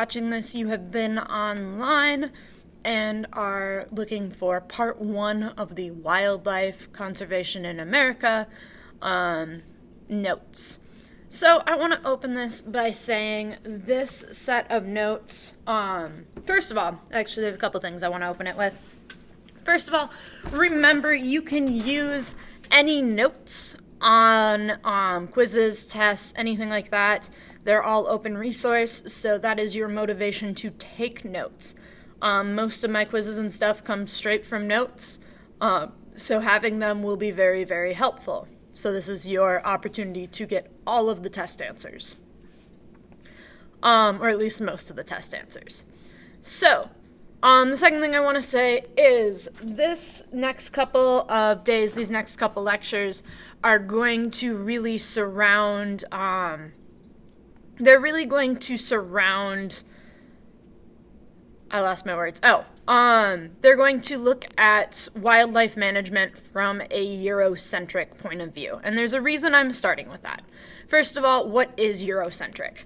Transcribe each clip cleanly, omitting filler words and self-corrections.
watching this, you have been online and are looking for part 1 of the Wildlife Conservation in America notes. So I want to open this by saying this set of notes, first of all, actually there's a couple things I want to open it with. First of all, remember you can use any notes on quizzes, tests, anything like that. They're all open resource, so that is your motivation to take notes. Most of my quizzes and stuff come straight from notes, so having them will be very, very helpful. So this is your opportunity to get all of the test answers, or at least most of the test answers. So, the second thing I want to say is this next couple of days, these next couple lectures are going to really surround, they're really going to surround, I lost my words. They're going to look at wildlife management from a Eurocentric point of view. And there's a reason I'm starting with that. First of all, what is Eurocentric?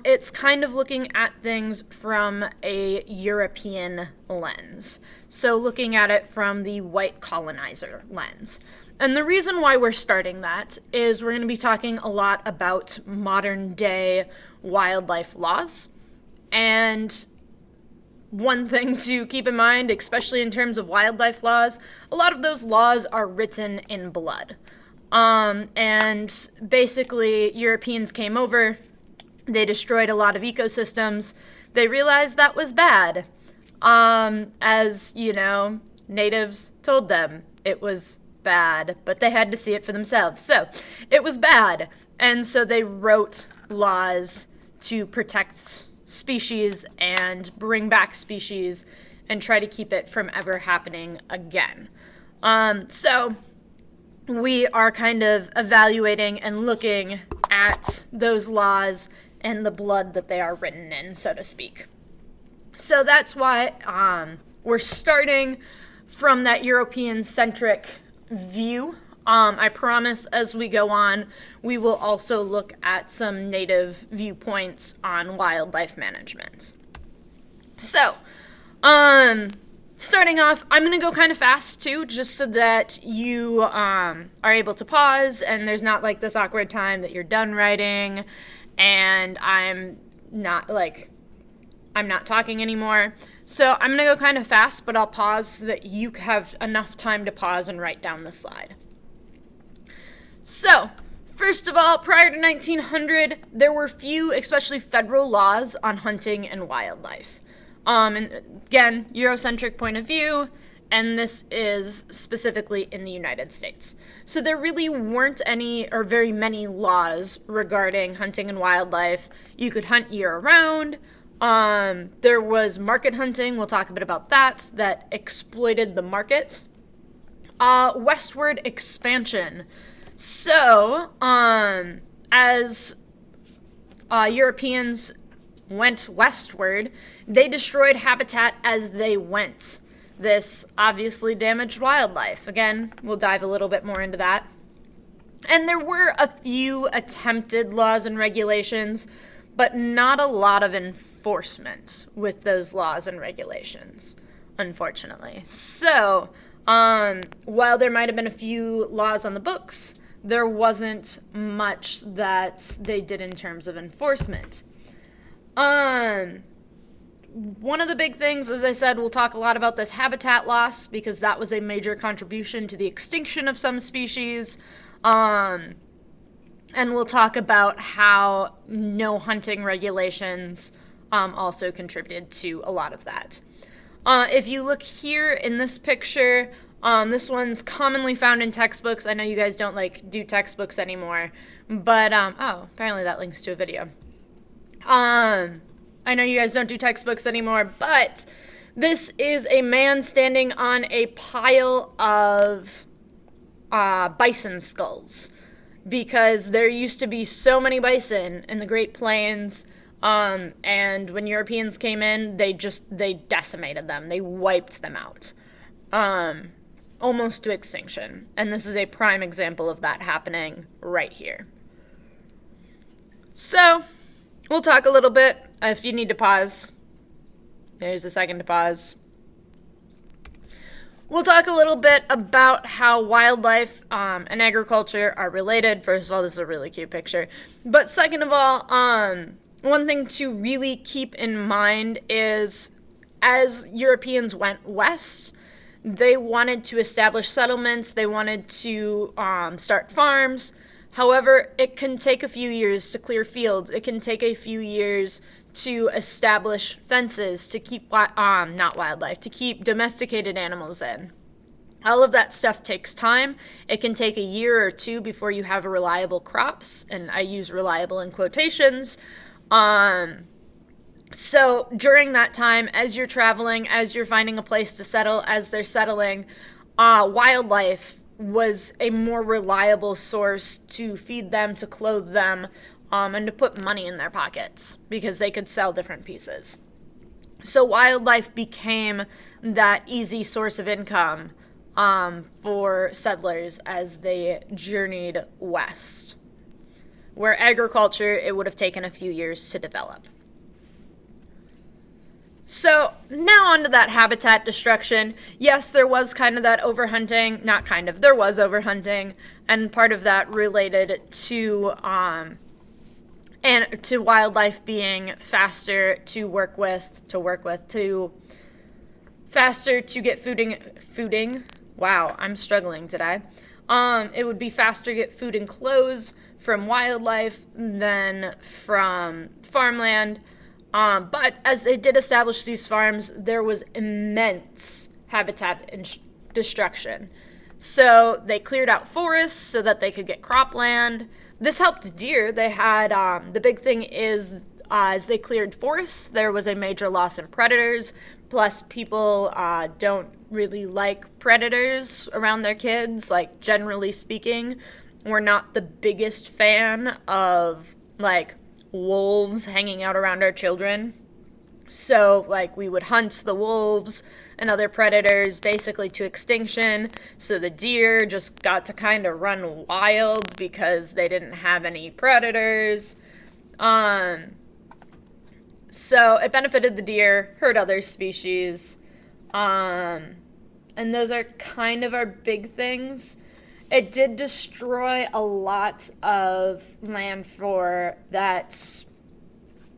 It's kind of looking at things from a European lens. So looking at it from the white colonizer lens. And the reason why we're starting that is we're going to be talking a lot about modern day wildlife laws. And one thing to keep in mind, especially in terms of wildlife laws, a lot of those laws are written in blood. And basically Europeans came over, they destroyed a lot of ecosystems. They realized that was bad. As, you know, natives told them it was bad, but they had to see it for themselves. So, it was bad. And so they wrote laws to protect species and bring back species and try to keep it from ever happening again. So, we are kind of evaluating and looking at those laws and the blood that they are written in, so to speak. So that's why we're starting from that European-centric view. I promise as we go on, we will also look at some native viewpoints on wildlife management. So, starting off, I'm going to go kind of fast too, just so that you are able to pause and there's not like this awkward time that you're done writing and I'm not talking anymore. So I'm going to go kind of fast, but I'll pause so that you have enough time to pause and write down the slide. So, first of all, prior to 1900, there were few, especially federal laws on hunting and wildlife. And again, Eurocentric point of view, and this is specifically in the United States. So there really weren't any or very many laws regarding hunting and wildlife. You could hunt year-round. There was market hunting, we'll talk a bit about that exploited the market. Westward expansion. So, as Europeans went westward, they destroyed habitat as they went. This obviously damaged wildlife. Again, we'll dive a little bit more into that. And there were a few attempted laws and regulations, but not a lot of enforcement with those laws and regulations, unfortunately. So, while there might have been a few laws on the books, there wasn't much that they did in terms of enforcement. One of the big things, as I said, we'll talk a lot about this habitat loss because that was a major contribution to the extinction of some species. And we'll talk about how no hunting regulations also contributed to a lot of that. If you look here in this picture, this one's commonly found in textbooks. I know you guys don't do textbooks anymore, but apparently that links to a video. I know you guys don't do textbooks anymore, but this is a man standing on a pile of bison skulls because there used to be so many bison in the Great Plains, and when Europeans came in, they decimated them. They wiped them out. Almost to extinction. And this is a prime example of that happening right here. So, we'll talk a little bit If you need to pause, there's a second to pause. We'll talk a little bit about how wildlife and agriculture are related. First of all, this is a really cute picture. But second of all, one thing to really keep in mind is as Europeans went west, they wanted to establish settlements, they wanted to start farms. However, it can take a few years to clear fields. It can take a few years to establish fences, to keep, not wildlife, to keep domesticated animals in. All of that stuff takes time. It can take a year or two before you have reliable crops, and I use reliable in quotations. So during that time, as you're traveling, as you're finding a place to settle, as they're settling, wildlife was a more reliable source to feed them, to clothe them, and to put money in their pockets because they could sell different pieces. So wildlife became that easy source of income for settlers as they journeyed west, where agriculture, it would have taken a few years to develop. So now on to that habitat destruction. Yes, there was kind of that overhunting, not kind of, there was overhunting, and part of that related to and to wildlife being faster to work with, faster to get fooding. Wow, I'm struggling today. It would be faster to get food and clothes from wildlife than from farmland. But as they did establish these farms, there was immense habitat destruction. So they cleared out forests so that they could get cropland. This helped deer. They had, the big thing is, as they cleared forests, there was a major loss in predators. Plus, people don't really like predators around their kids. Like, generally speaking, we're not the biggest fan of, like, wolves hanging out around our children. So, like, we would hunt the wolves and other predators basically to extinction. So the deer just got to kind of run wild because they didn't have any predators. So it benefited the deer, hurt other species. And those are kind of our big things. It did destroy a lot of land for that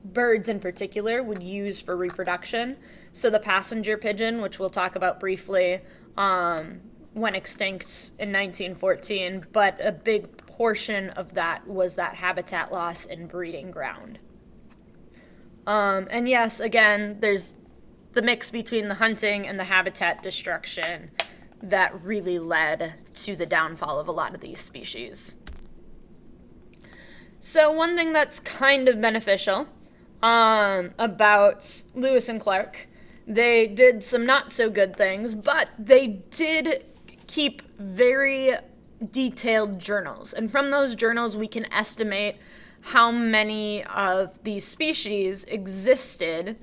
birds in particular would use for reproduction. So the passenger pigeon, which we'll talk about briefly, went extinct in 1914, but a big portion of that was that habitat loss and breeding ground. And yes, again, there's the mix between the hunting and the habitat destruction that really led to the downfall of a lot of these species. So one thing that's kind of beneficial about Lewis and Clark, they did some not so good things, but they did keep very detailed journals. And from those journals, we can estimate how many of these species existed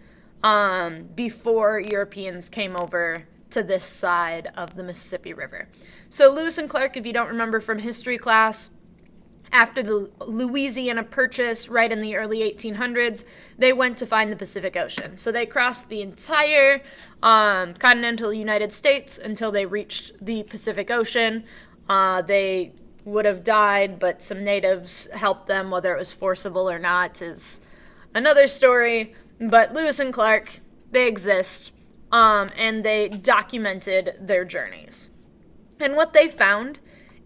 before Europeans came over to this side of the Mississippi River. So Lewis and Clark, if you don't remember from history class, after the Louisiana Purchase, right in the early 1800s, they went to find the Pacific Ocean. So they crossed the entire continental United States until they reached the Pacific Ocean. They would have died, but some natives helped them. Whether it was forcible or not is another story. But Lewis and Clark, they exist, and they documented their journeys. And what they found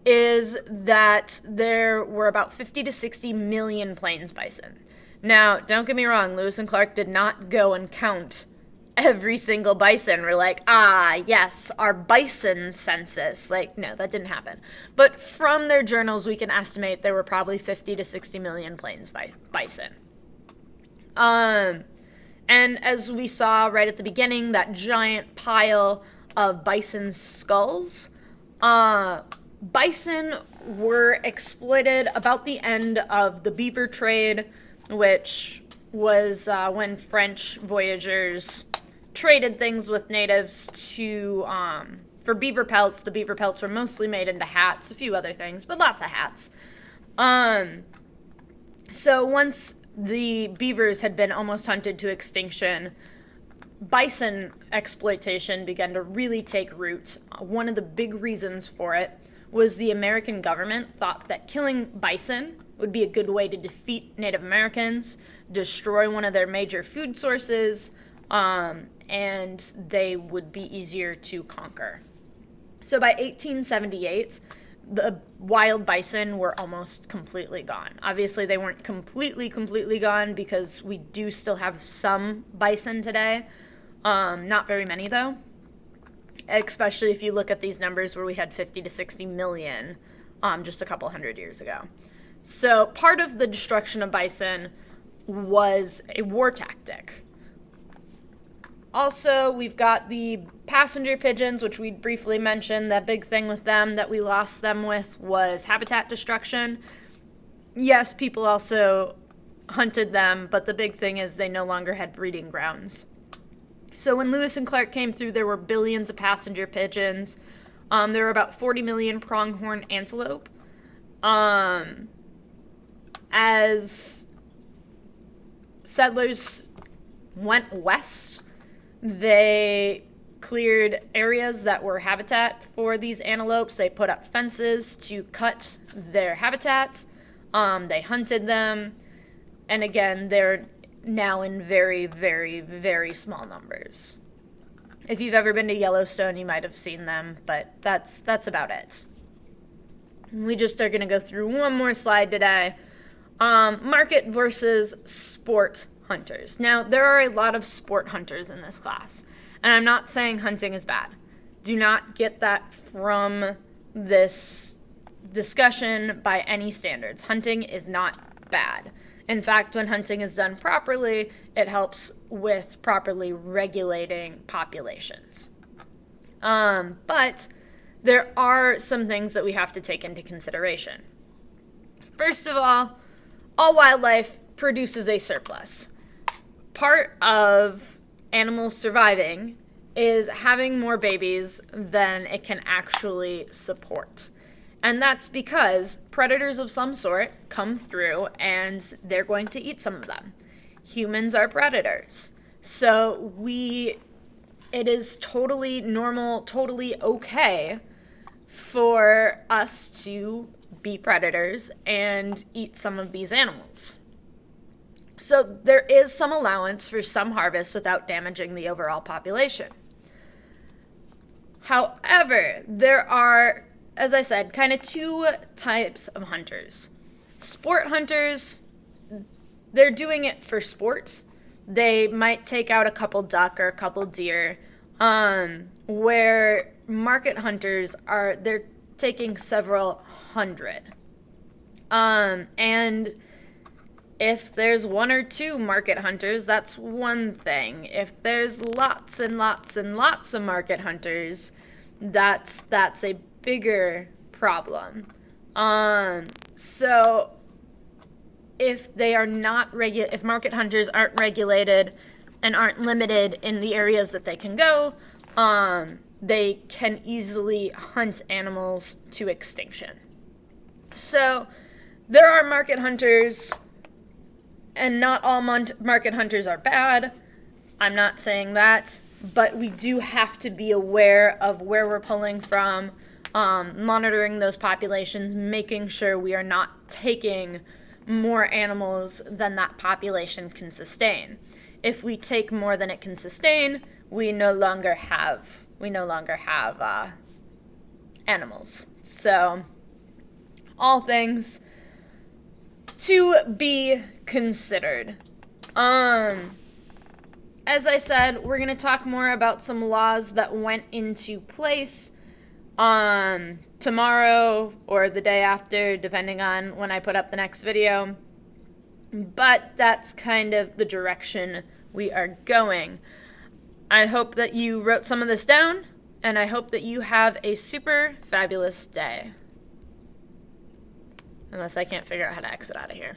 is that there were about 50 to 60 million plains bison. Now, don't get me wrong, Lewis and Clark did not go and count every single bison. We're like, yes, our bison census. Like, no, that didn't happen. But from their journals, we can estimate there were probably 50 to 60 million plains bison. And as we saw right at the beginning, that giant pile of bison skulls, bison were exploited about the end of the beaver trade, which was when French voyagers traded things with natives to for beaver pelts. The beaver pelts were mostly made into hats, a few other things, but lots of hats. So once the beavers had been almost hunted to extinction, bison exploitation began to really take root. One of the big reasons for it was the American government thought that killing bison would be a good way to defeat Native Americans, destroy one of their major food sources, and they would be easier to conquer. So by 1878, the wild bison were almost completely gone. Obviously, they weren't completely gone because we do still have some bison today. Not very many, though, especially if you look at these numbers where we had 50 to 60 million just a couple hundred years ago. So part of the destruction of bison was a war tactic. Also, we've got the passenger pigeons, which we briefly mentioned. That big thing with them that we lost them with was habitat destruction. Yes, people also hunted them, but the big thing is they no longer had breeding grounds. So when Lewis and Clark came through, there were billions of passenger pigeons. There were about 40 million pronghorn antelope. As settlers went west, they cleared areas that were habitat for these antelopes. They put up fences to cut their habitat. They hunted them. And again, they're now in very, very, very small numbers. If you've ever been to Yellowstone, you might have seen them, but that's about it. We just are going to go through one more slide today. Market versus sport hunters. Now, there are a lot of sport hunters in this class, and I'm not saying hunting is bad. Do not get that from this discussion by any standards. Hunting is not bad. In fact, when hunting is done properly, it helps with properly regulating populations. But there are some things that we have to take into consideration. First of all wildlife produces a surplus. Part of animals surviving is having more babies than it can actually support. And that's because predators of some sort come through and they're going to eat some of them. Humans are predators. So it is totally normal, totally okay for us to be predators and eat some of these animals. So there is some allowance for some harvest without damaging the overall population. However, there are, as I said, kind of two types of hunters. Sport hunters, they're doing it for sport. They might take out a couple duck or a couple deer, where market hunters they're taking several hundred. And if there's one or two market hunters, that's one thing. If there's lots and lots and lots of market hunters, that's a bigger problem. So if they are not if market hunters aren't regulated and aren't limited in the areas that they can go, they can easily hunt animals to extinction. So there are market hunters, and not all market hunters are bad. I'm not saying that, but we do have to be aware of where we're pulling from, monitoring those populations, making sure we are not taking more animals than that population can sustain. If we take more than it can sustain, we no longer have animals. So, all things to be considered. As I said, we're going to talk more about some laws that went into place tomorrow or the day after, depending on when I put up the next video. But that's kind of the direction we are going. I hope that you wrote some of this down, and I hope that you have a super fabulous day. Unless I can't figure out how to exit out of here.